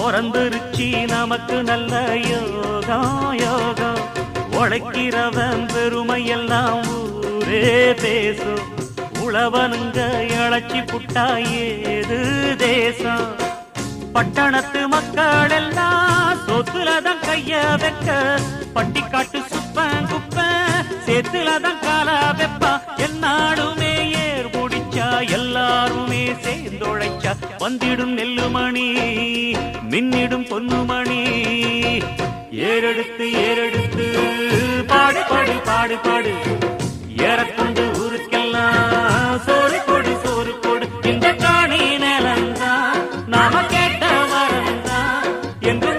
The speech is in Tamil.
பிறந்துருச்சி நமக்கு நல்ல யோகம் யோகம். உழைக்கிறவன் பெருமையெல்லாம் ஊரே பேசும். உழவனுங்க இழைச்சி புட்டா ஏது தேசம். பட்டணத்து மக்கள் எல்லாம் சொத்துலதான் கைய வைக்க, பட்டிக்காட்டு சுப்பன் குப்பன் சேத்துலதான் காலா வெப்பா. என்னாலுமே ஏர் முடிச்சா எல்லாருமே சேர்ந்தொழைச்சா வந்திடும் நெல்லுமணி மின்னிடும் பொன்னுமணி. ஏறெடுத்து பாடு பாடு பாடு பாடு ஏறக்கொண்டு ஊருக்கெல்லாம் சோறு கொடு சோறு கொடு. இந்த காணி நிலந்தான் நாம கேட்ட வரந்தான் என்று